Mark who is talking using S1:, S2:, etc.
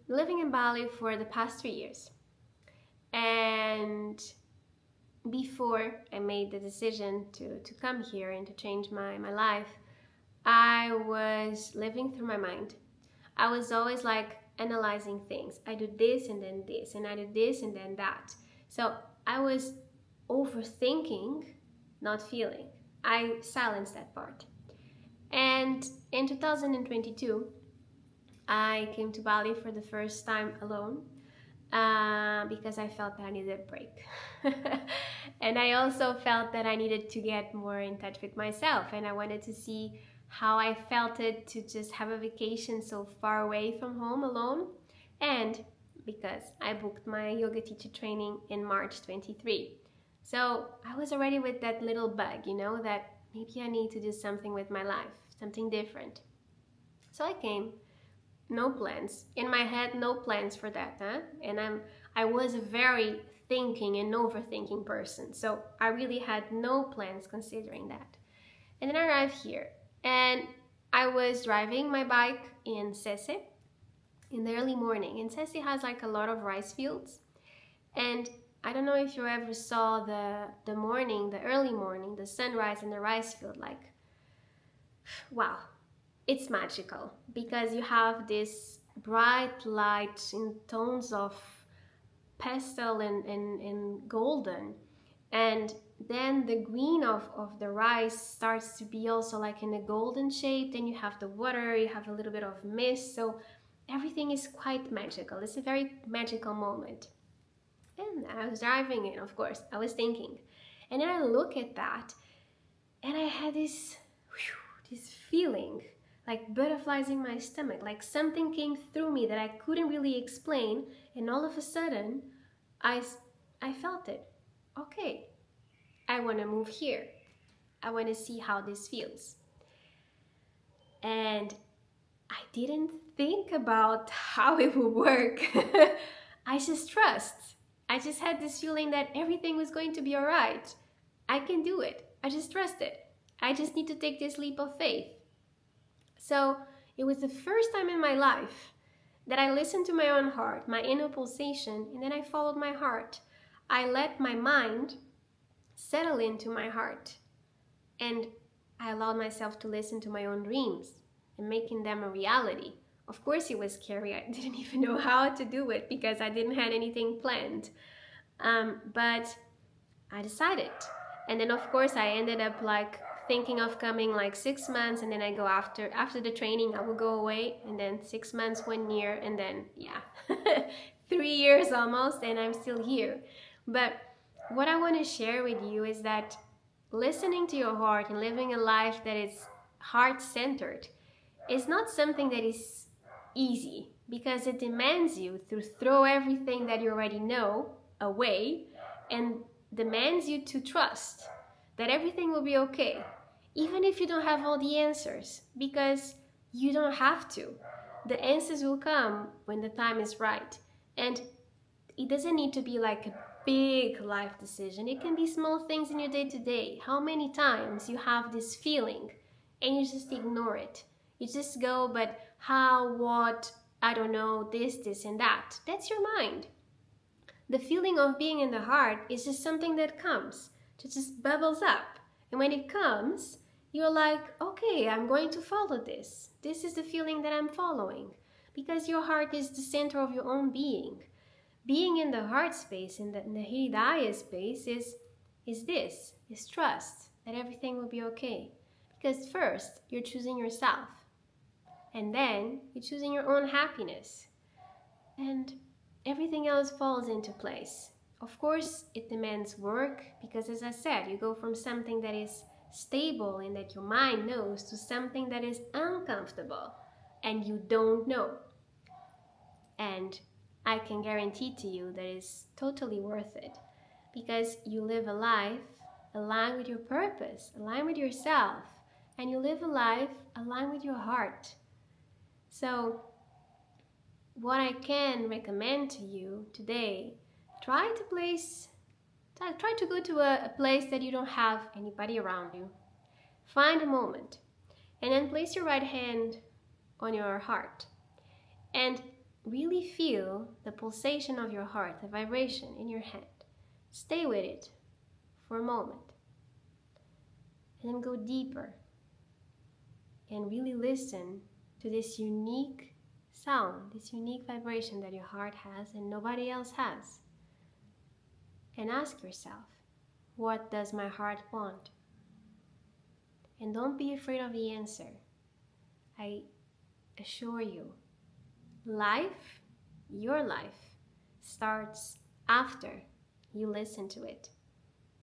S1: living in Bali for the past 3 years. And before I made the decision to come here and to change my life, I was living through my mind. I was always like analyzing things. I do this and then this, and I do this and then that. So I was overthinking, not feeling. I silenced that part. And in 2022, I came to Bali for the first time alone because I felt that I needed a break. And I also felt that I needed to get more in touch with myself, and I wanted to see how I felt it to just have a vacation so far away from home alone. And because I booked my yoga teacher training in March 23. So I was already with that little bug, that maybe I need to do something with my life, something different. So I came, no plans. In my head, no plans for that, huh? And I was a very thinking and overthinking person. So I really had no plans considering that. And then I arrived here and I was driving my bike in Sese in the early morning. And Sese has like a lot of rice fields. And I don't know if you ever saw the morning, the early morning, the sunrise in the rice field. Like, wow, it's magical because you have this bright light in tones of pastel and golden, and then the green of the rice starts to be also like in a golden shape. Then you have the water, you have a little bit of mist, so everything is quite magical. It's a very magical moment. And I was driving and of course I was thinking, and then I look at that and I had this feeling like butterflies in my stomach, like something came through me that I couldn't really explain, and all of a sudden I felt it. Okay, I want to move here. I want to see how this feels. And I didn't think about how it would work. I just trust. I just had this feeling that everything was going to be all right. I can do it. I just trust it. I just need to take this leap of faith. So it was the first time in my life that I listened to my own heart, my inner pulsation, and then I followed my heart. I let my mind settle into my heart, and I allowed myself to listen to my own dreams and making them a reality. Of course it was scary. I didn't even know how to do it because I didn't have anything planned. But I decided. And then of course I ended up like thinking of coming like 6 months, and then I go after the training I will go away, and then 6 months, 1 year, and then 3 years almost, and I'm still here. But what I want to share with you is that listening to your heart and living a life that is heart-centered is not something that is easy, because it demands you to throw everything that you already know away and demands you to trust that everything will be okay, even if you don't have all the answers, because you don't have to. The answers will come when the time is right. And it doesn't need to be like a big life decision. It can be small things in your day-to-day. How many times you have this feeling and you just ignore it? You just go, but how, what, I don't know, this and that. That's your mind. The feeling of being in the heart is just something that comes, that just bubbles up. And when it comes, you're like, okay, I'm going to follow this. This is the feeling that I'm following. Because your heart is the center of your own being. Being in the heart space, in the Hridaya space, is trust that everything will be okay. Because first, you're choosing yourself. And then, you're choosing your own happiness. And everything else falls into place. Of course, it demands work, because as I said, you go from something that is stable and that your mind knows to something that is uncomfortable and you don't know. And I can guarantee to you that it's totally worth it, because you live a life aligned with your purpose, aligned with yourself, and you live a life aligned with your heart. So what I can recommend to you today, try to go to a place that you don't have anybody around you. Find a moment and then place your right hand on your heart. And really feel the pulsation of your heart, the vibration in your hand. Stay with it for a moment. And then go deeper and really listen to this unique sound, this unique vibration that your heart has and nobody else has. And ask yourself, what does my heart want? And don't be afraid of the answer. I assure you, life, your life, starts after you listen to it.